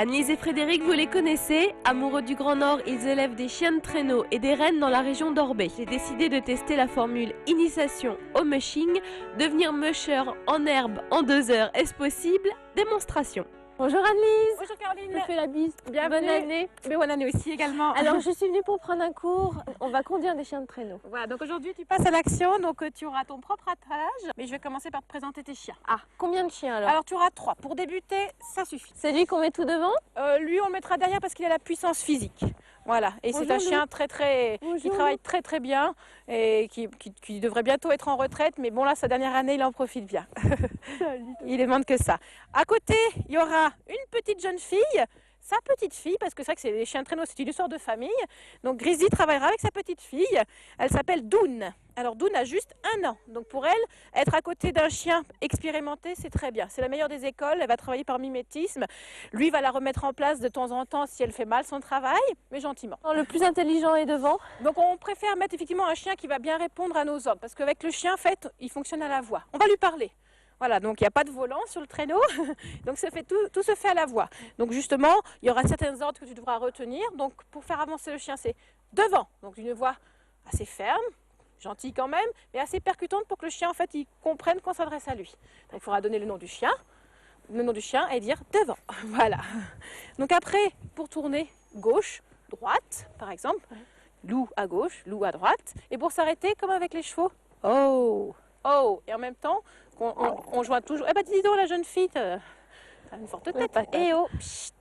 Annelise et Frédéric, vous les connaissez. Amoureux du Grand Nord, ils élèvent des chiens de traîneau et des rennes dans la région d'Orbay. J'ai décidé de tester la formule initiation au mushing. Devenir musher en herbe en 2 heures, est-ce possible? Démonstration. Bonjour Annelise. Bonjour Caroline. Je te fais la bise. Bienvenue. Bonne année. Mais bonne année aussi également. Alors je suis venue pour prendre un cours. On va conduire des chiens de traîneau. Voilà, donc aujourd'hui tu passes à l'action, donc tu auras ton propre attelage. Mais je vais commencer par te présenter tes chiens. Ah, combien de chiens alors? Alors tu auras 3. Pour débuter, ça suffit. C'est lui qu'on met tout devant? Lui on le mettra derrière parce qu'il a la puissance physique. Voilà, et c'est un chien qui travaille très bien et qui devrait bientôt être en retraite. Mais bon là, sa dernière année, il en profite bien. Il demande que ça. À côté, il y aura une petite jeune fille. Sa petite fille, parce que c'est vrai que c'est les chiens de traîneau, c'est une histoire de famille. Donc Grizzly travaillera avec sa petite fille. Elle s'appelle Doon. Alors Doon a juste 1 an. Donc pour elle, être à côté d'un chien expérimenté, c'est très bien. C'est la meilleure des écoles. Elle va travailler par mimétisme. Lui va la remettre en place de temps en temps si elle fait mal son travail, mais gentiment. Le plus intelligent est devant. Donc on préfère mettre effectivement un chien qui va bien répondre à nos ordres. Parce qu'avec le chien, en fait, il fonctionne à la voix. On va lui parler. Voilà, donc il n'y a pas de volant sur le traîneau, donc tout se fait à la voix. Donc justement, il y aura certains ordres que tu devras retenir. Donc pour faire avancer le chien, c'est devant, donc une voix assez ferme, gentille quand même, mais assez percutante pour que le chien en fait il comprenne qu'on s'adresse à lui. Donc, il faudra donner le nom du chien et dire devant. Voilà. Donc après, pour tourner gauche, droite, par exemple, loup à gauche, loup à droite, et pour s'arrêter comme avec les chevaux, oh. Oh, et en même temps, on joint toujours. Eh ben dis donc, la jeune fille, t'as une forte tête. Et oh, pchit.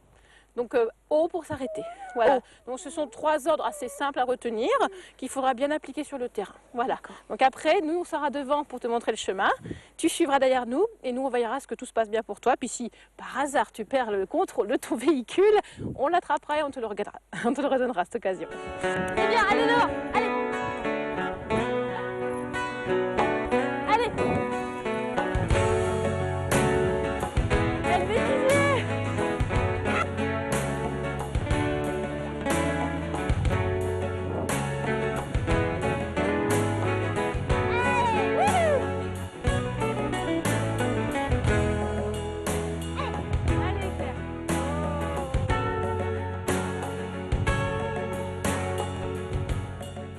Donc oh pour s'arrêter. Voilà. Oh. Donc ce sont 3 ordres assez simples à retenir qu'il faudra bien appliquer sur le terrain. Voilà. Donc après, nous on sera devant pour te montrer le chemin. Tu suivras derrière nous et nous on veillera à ce que tout se passe bien pour toi. Puis si par hasard tu perds le contrôle de ton véhicule, on l'attrapera et on te le redonnera à cette occasion. Eh bien, allez dehors, allez.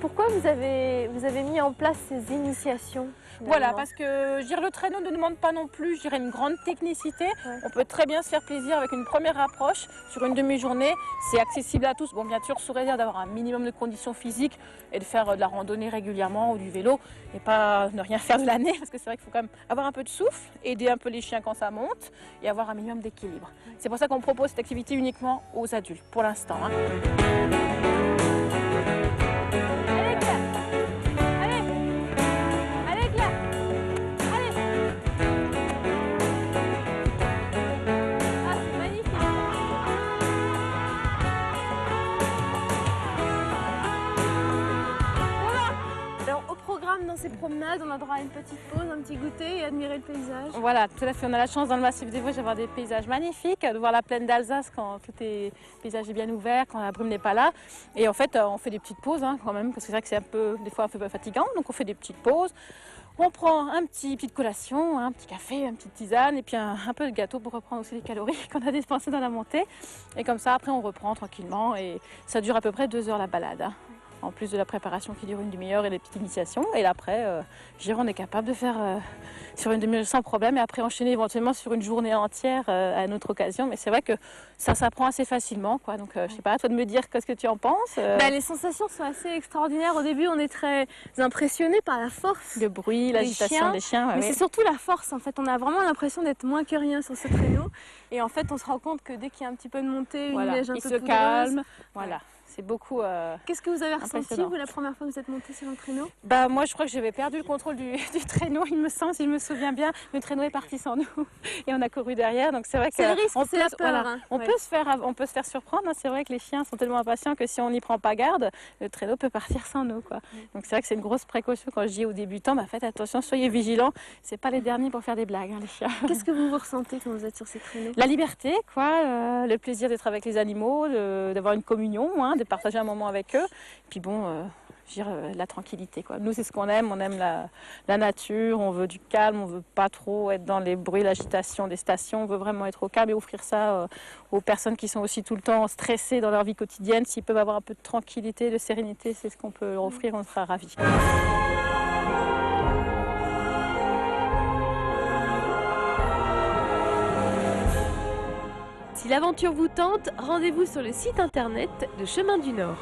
Pourquoi vous avez mis en place ces initiations? Voilà, parce que je dirais, le traîneau ne demande pas non plus, je dirais, une grande technicité. Ouais. On peut très bien se faire plaisir avec une première approche sur une demi-journée. C'est accessible à tous. Bon, bien sûr, sous réserve d'avoir un minimum de conditions physiques et de faire de la randonnée régulièrement ou du vélo et pas ne rien faire de l'année, parce que c'est vrai qu'il faut quand même avoir un peu de souffle, aider un peu les chiens quand ça monte et avoir un minimum d'équilibre. C'est pour ça qu'on propose cette activité uniquement aux adultes pour l'instant. Dans ces promenades, on a droit à une petite pause, un petit goûter et admirer le paysage. Voilà, tout à fait. On a la chance dans le massif des Vosges d'avoir des paysages magnifiques, de voir la plaine d'Alsace quand tout est paysage est bien ouvert, quand la brume n'est pas là. Et en fait, on fait des petites pauses quand même, parce que c'est vrai que c'est des fois un peu fatigant. Donc on fait des petites pauses. On prend petite collation, un petit café, une petite tisane et puis un peu de gâteau pour reprendre aussi les calories qu'on a dépensées dans la montée. Et comme ça, après, on reprend tranquillement et ça dure à peu près 2 heures la balade. En plus de la préparation qui dure une demi-heure et les petites initiations. Et là, après, on est capable de faire sur une demi-heure sans problème et après enchaîner éventuellement sur une journée entière à une autre occasion. Mais c'est vrai que ça s'apprend assez facilement, quoi. Donc, je sais pas, à toi de me dire qu'est-ce que tu en penses. Les sensations sont assez extraordinaires. Au début, on est très impressionnés par la force. Le bruit, l'agitation des chiens. Mais c'est surtout la force, en fait. On a vraiment l'impression d'être moins que rien sur ce traîneau. Et en fait, on se rend compte que dès qu'il y a un petit peu de montée, une neige un peu se calme. Voilà. C'est beaucoup. Qu'est-ce que vous avez ressenti, vous, la première fois que vous êtes monté sur un traîneau? Moi, je crois que j'avais perdu le contrôle du traîneau, il me semble, si je me souviens bien. Le traîneau est parti sans nous et on a couru derrière. Donc c'est vrai que c'est le risque, c'est la peur. Voilà, on peut se faire surprendre. C'est vrai que les chiens sont tellement impatients que si on n'y prend pas garde, le traîneau peut partir sans nous, quoi. Donc c'est vrai que c'est une grosse précaution quand je dis aux débutants, faites attention, soyez vigilants. C'est pas les derniers pour faire des blagues, les chiens. Qu'est-ce que vous ressentez quand vous êtes sur ces traîneaux? La liberté, quoi, le plaisir d'être avec les animaux, d'avoir une communion, de de partager un moment avec eux. Puis bon, je veux dire, la tranquillité, quoi. Nous, c'est ce qu'on aime. On aime la nature, on veut du calme, on veut pas trop être dans les bruits, l'agitation des stations. On veut vraiment être au calme et offrir ça aux personnes qui sont aussi tout le temps stressées dans leur vie quotidienne. S'ils peuvent avoir un peu de tranquillité, de sérénité, c'est ce qu'on peut leur offrir, on sera ravis. Si l'aventure vous tente, rendez-vous sur le site internet de Chemin du Nord.